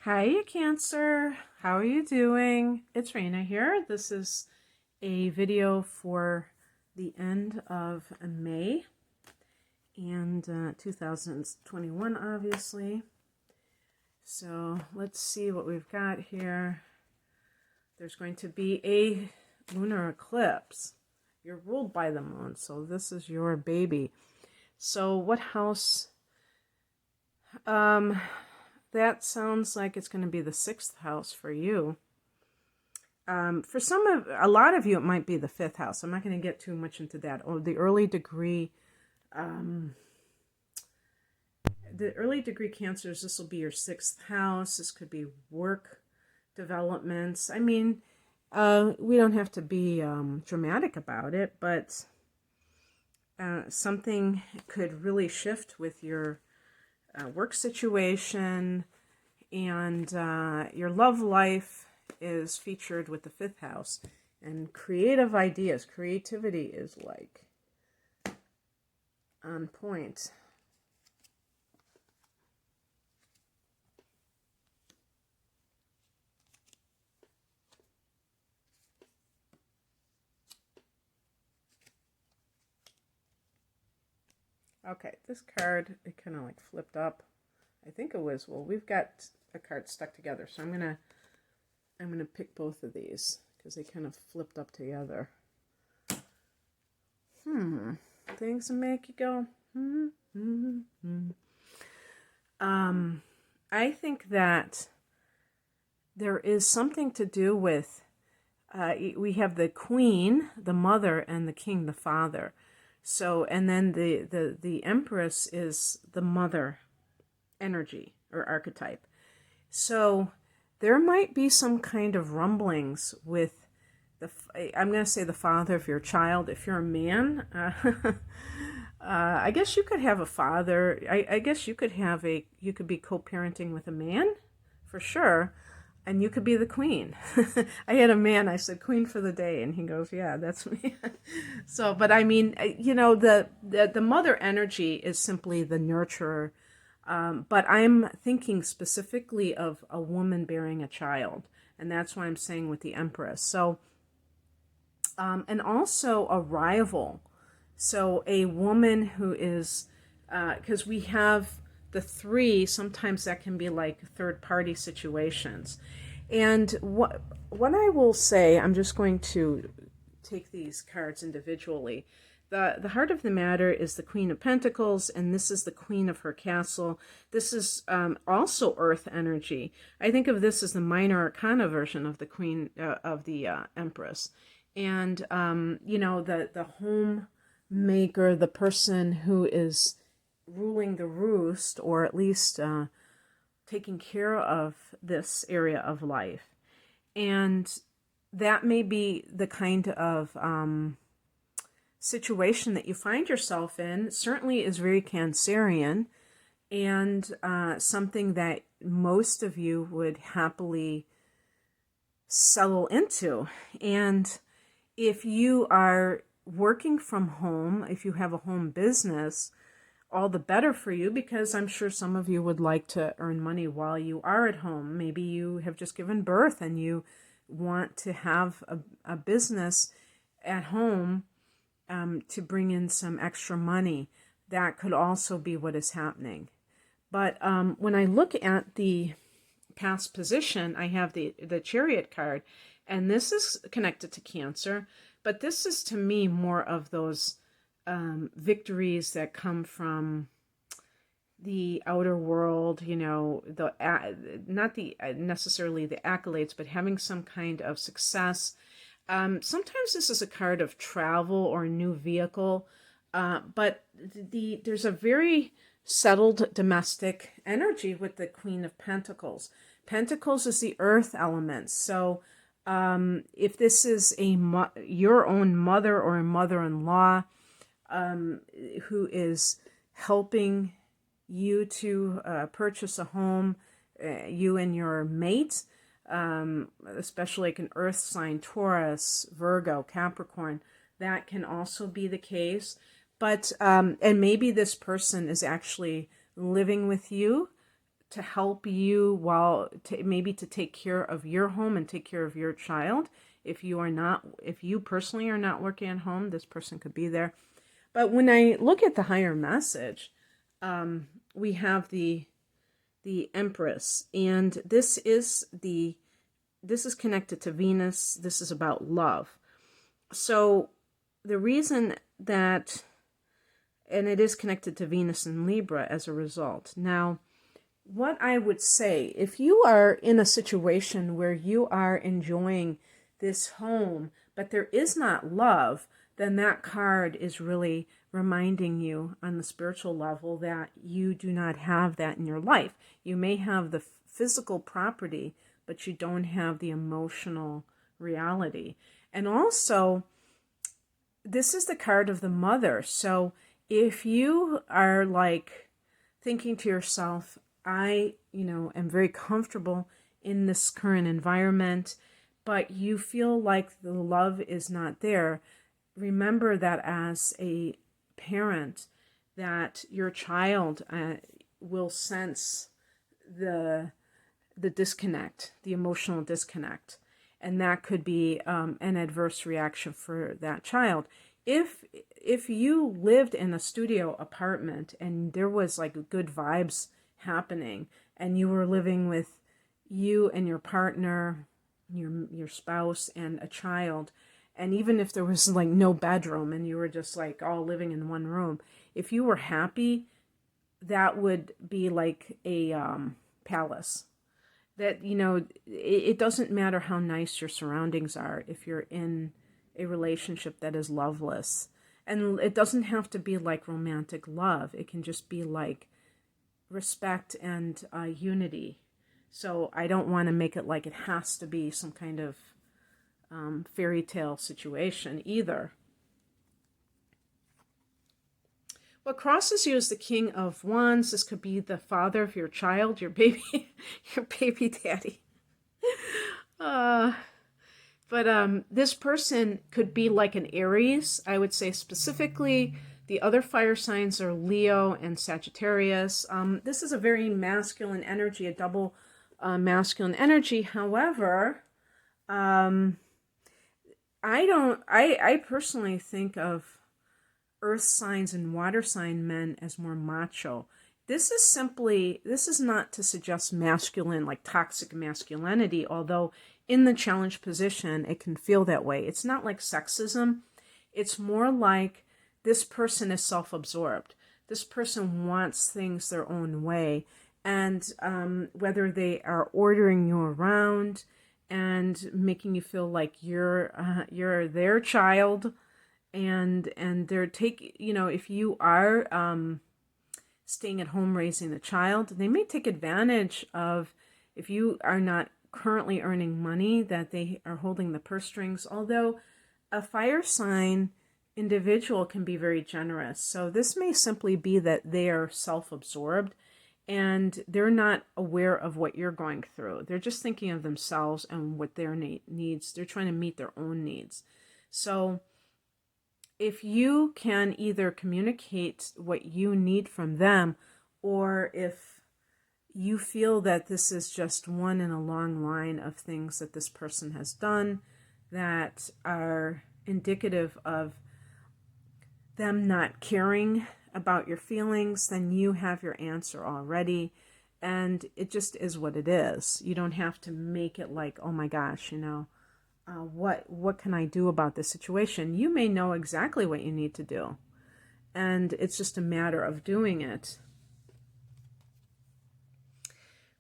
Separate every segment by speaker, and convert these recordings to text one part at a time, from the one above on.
Speaker 1: Hi, Cancer. How are you doing? It's Raina here. This is a video for the end of May and 2021, obviously. So let's see what we've got here. There's going to be a lunar eclipse. You're ruled by the moon, so this is your baby. So what house? That sounds like it's going to be the 6th house for you. For a lot of you, it might be the 5th house. I'm not going to get too much into that. Oh, the early degree Cancers, this will be your 6th house. This could be work developments. I mean, we don't have to be dramatic about it, but something could really shift with your work situation, and your love life is featured with the 5th house, and creative ideas, creativity is like on point. Okay, this card, it kind of like flipped up. I think it was, well, we've got a card stuck together, so I'm gonna pick both of these because they kind of flipped up together. Things that make you go, I think that there is something to do with, we have the queen, the mother, and the king, the father. So, and then the Empress is the mother energy or archetype. So there might be some kind of rumblings with I'm going to say the father of your child. If you're a man, I guess you could have a father. I guess you could be co-parenting with a man for sure. And you could be the queen. I had a man, I said, queen for the day. And he goes, yeah, that's me. So, but I mean, you know, the mother energy is simply the nurturer. But I'm thinking specifically of a woman bearing a child. And that's why I'm saying with the Empress. So, and also a rival. So a woman who is, because we have the 3, sometimes that can be like third-party situations. And what I will say, I'm just going to take these cards individually. The heart of the matter is the Queen of Pentacles, and this is the Queen of her castle. This is also Earth energy. I think of this as the minor arcana version of the Queen of the Empress. And, you know, the homemaker, the person who is ruling the roost, or at least taking care of this area of life. And that may be the kind of situation that you find yourself in. Certainly is very Cancerian, and something that most of you would happily settle into. And if you are working from home, if you have a home business, all the better for you, because I'm sure some of you would like to earn money while you are at home. Maybe you have just given birth and you want to have a business at home to bring in some extra money. That could also be what is happening. But when I look at the past position, I have the Chariot card, and this is connected to Cancer, but this is to me more of those victories that come from the outer world, you know, not necessarily the accolades, but having some kind of success. Sometimes this is a card of travel or a new vehicle, but there's a very settled domestic energy with the Queen of Pentacles. Pentacles is the earth element. So if this is your own mother or a mother-in-law who is helping you to purchase a home, you and your mate, especially like an earth sign, Taurus, Virgo, Capricorn, that can also be the case. But, and maybe this person is actually living with you to help you while maybe to take care of your home and take care of your child. If you personally are not working at home, this person could be there. But when I look at the higher message, we have the Empress, and this is connected to Venus. This is about love. So the reason that, and it is connected to Venus and Libra as a result. Now, what I would say, if you are in a situation where you are enjoying this home, but there is not love, then that card is really reminding you on the spiritual level that you do not have that in your life. You may have the physical property, but you don't have the emotional reality. And also, this is the card of the mother. So if you are like thinking to yourself, I, am very comfortable in this current environment, but you feel like the love is not there, remember that as a parent, that your child will sense the disconnect, the emotional disconnect, and that could be an adverse reaction for that child. If you lived in a studio apartment and there was like good vibes happening, and you were living with you and your partner, your spouse, and a child, and even if there was like no bedroom and you were just like all living in one room, if you were happy, that would be like a palace. That, it doesn't matter how nice your surroundings are if you're in a relationship that is loveless. And it doesn't have to be like romantic love. It can just be like respect and unity. So I don't want to make it like it has to be some kind of fairy tale situation either. What crosses you is the King of Wands. This could be the father of your child, your baby, your baby daddy. But this person could be like an Aries. I would say specifically the other fire signs are Leo and Sagittarius. This is a very masculine energy, a double masculine energy. However, I personally think of earth signs and water sign men as more macho. This is not to suggest masculine, like toxic masculinity, although in the challenge position, it can feel that way. It's not like sexism. It's more like this person is self-absorbed. This person wants things their own way. And whether they are ordering you around and making you feel like you're their child, and they're if you are staying at home raising the child, they may take advantage of, if you are not currently earning money, that they are holding the purse strings. Although a fire sign individual can be very generous. So this may simply be that they are self-absorbed and they're not aware of what you're going through. They're just thinking of themselves and what their needs. They're trying to meet their own needs. So if you can either communicate what you need from them, or if you feel that this is just one in a long line of things that this person has done that are indicative of them not caring about your feelings, then you have your answer already. And it just is what it is. You don't have to make it like, oh my gosh, what can I do about this situation? You may know exactly what you need to do. And it's just a matter of doing it.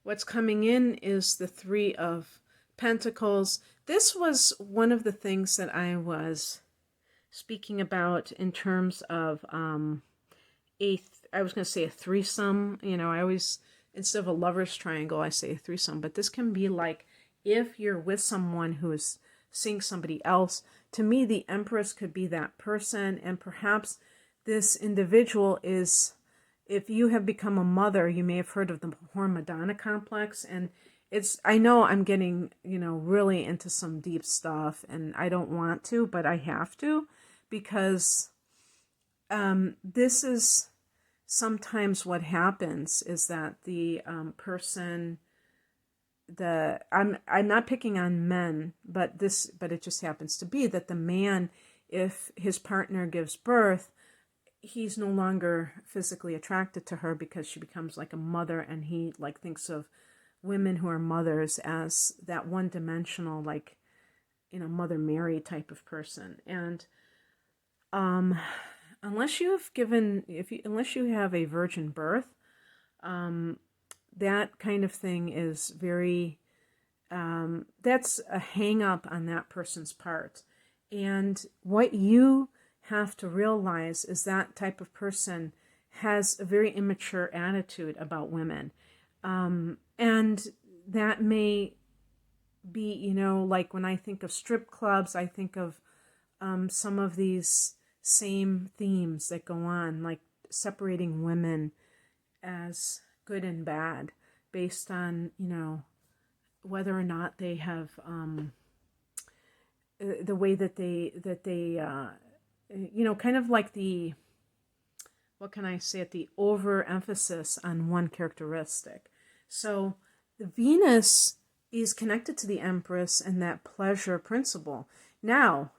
Speaker 1: What's coming in is the Three of Pentacles. This was one of the things that I was speaking about in terms of I was going to say a threesome. I always, instead of a lover's triangle, I say a threesome. But this can be like if you're with someone who is seeing somebody else. To me, the Empress could be that person. And perhaps this individual is, if you have become a mother, you may have heard of the poor Madonna complex. And I know I'm getting, really into some deep stuff, and I don't want to, but I have to, because this is sometimes what happens is that the person, I'm not picking on men, but it just happens to be that the man, if his partner gives birth, he's no longer physically attracted to her because she becomes like a mother, and he like thinks of women who are mothers as that one-dimensional, like, Mother Mary type of person. And unless you have a virgin birth, that kind of thing is very, that's a hang up on that person's part. And what you have to realize is that type of person has a very immature attitude about women. And that may be, like when I think of strip clubs, I think of some of these same themes that go on, like separating women as good and bad based on, whether or not they have the way that they kind of like the, what can I say, the overemphasis on one characteristic. So the Venus is connected to the Empress and that pleasure principle. Now,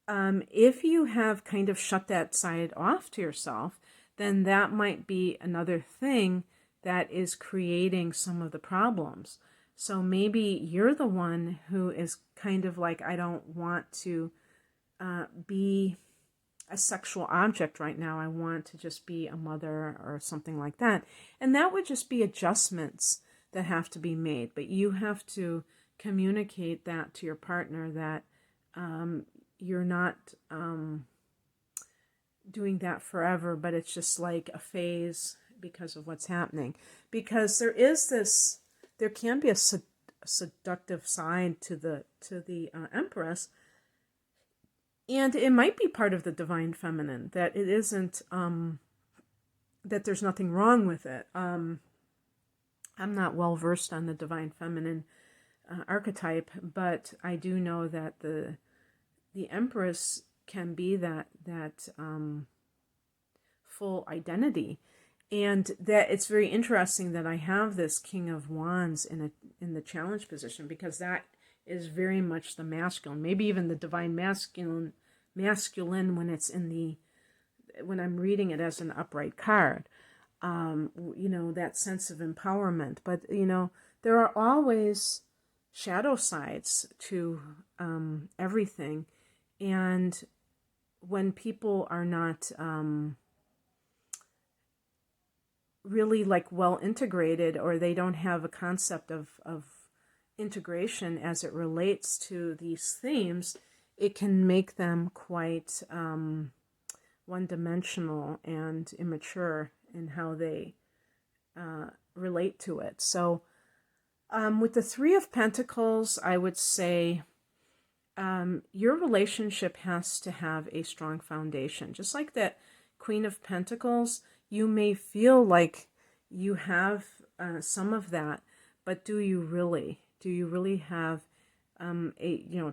Speaker 1: if you have kind of shut that side off to yourself, then that might be another thing that is creating some of the problems. So maybe you're the one who is kind of like, I don't want to be a sexual object right now. I want to just be a mother or something like that. And that would just be adjustments that have to be made. But you have to communicate that to your partner, that you're not doing that forever, but it's just like a phase because of what's happening. Because there can be a seductive side to the Empress, and it might be part of the divine feminine, that it isn't, that there's nothing wrong with it. I'm not well versed on the divine feminine archetype, but I do know that the Empress can be that full identity. And that it's very interesting that I have this King of Wands in the challenge position, because that is very much the masculine, maybe even the divine masculine when it's when I'm reading it as an upright card. That sense of empowerment. But there are always shadow sides to everything, and when people are not really like well integrated, or they don't have a concept of integration as it relates to these themes, it can make them quite one-dimensional and immature in how they relate to it. So with the Three of Pentacles, I would say your relationship has to have a strong foundation. Just like that Queen of Pentacles, you may feel like you have some of that, but do you really? Do you really have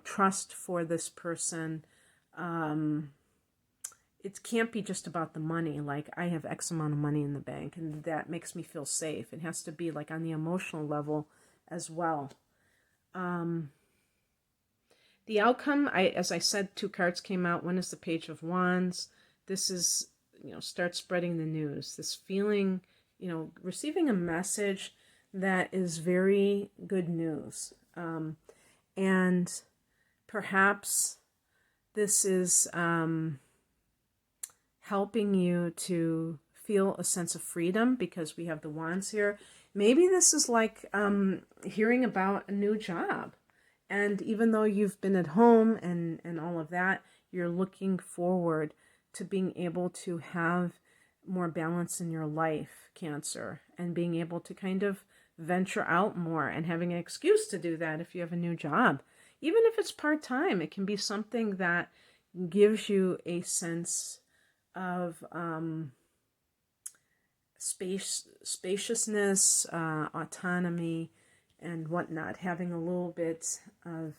Speaker 1: trust for this person? It can't be just about the money. Like, I have X amount of money in the bank and that makes me feel safe. It has to be like on the emotional level as well. The outcome, as I said, 2 cards came out. One is the Page of Wands. This is, start spreading the news. This feeling, receiving a message that is very good news. And perhaps this is helping you to feel a sense of freedom, because we have the Wands here. Maybe this is like hearing about a new job. And even though you've been at home and all of that, you're looking forward to being able to have more balance in your life, Cancer, and being able to kind of venture out more and having an excuse to do that if you have a new job. Even if it's part-time, it can be something that gives you a sense of spaciousness, autonomy, and whatnot. Having a little bit of,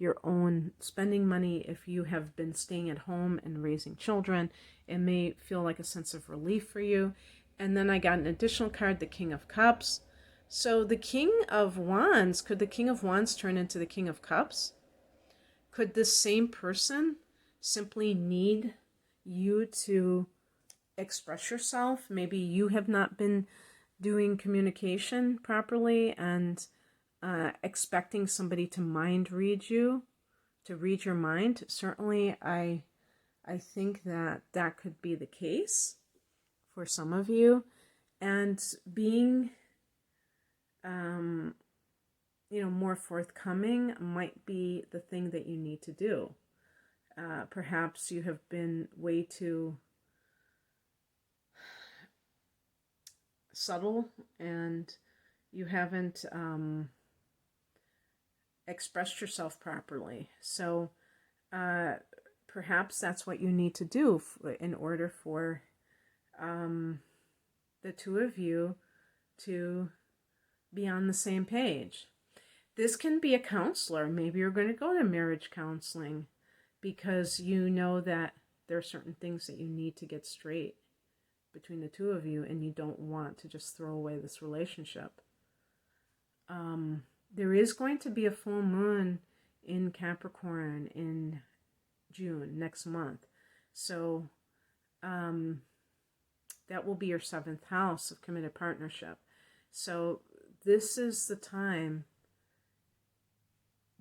Speaker 1: your own spending money. If you have been staying at home and raising children, it may feel like a sense of relief for you. And then I got an additional card, the King of Cups. So the King of Wands, could the King of Wands turn into the King of Cups? Could this same person simply need you to express yourself? Maybe you have not been doing communication properly and expecting somebody to mind read you, to read your mind. Certainly, I think that that could be the case for some of you. And being, more forthcoming might be the thing that you need to do. Perhaps you have been way too subtle and you haven't expressed yourself properly. So perhaps that's what you need to do in order for the two of you to be on the same page. This can be a counselor. Maybe you're going to go to marriage counseling because you know that there are certain things that you need to get straight between the two of you, and you don't want to just throw away this relationship. There is going to be a full moon in Capricorn in June, next month. So that will be your 7th house of committed partnership. So this is the time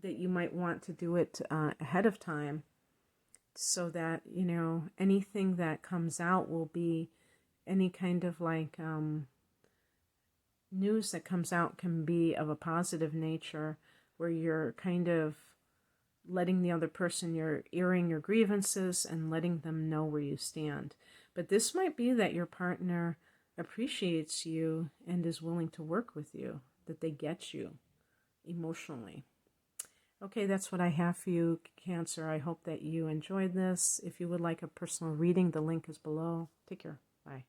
Speaker 1: that you might want to do it ahead of time, so that, anything that comes out will be any kind of news that comes out can be of a positive nature, where you're kind of letting the other person, you're airing your grievances and letting them know where you stand. But this might be that your partner appreciates you and is willing to work with you, that they get you emotionally. Okay, that's what I have for you, Cancer. I hope that you enjoyed this. If you would like a personal reading, the link is below. Take care. Bye.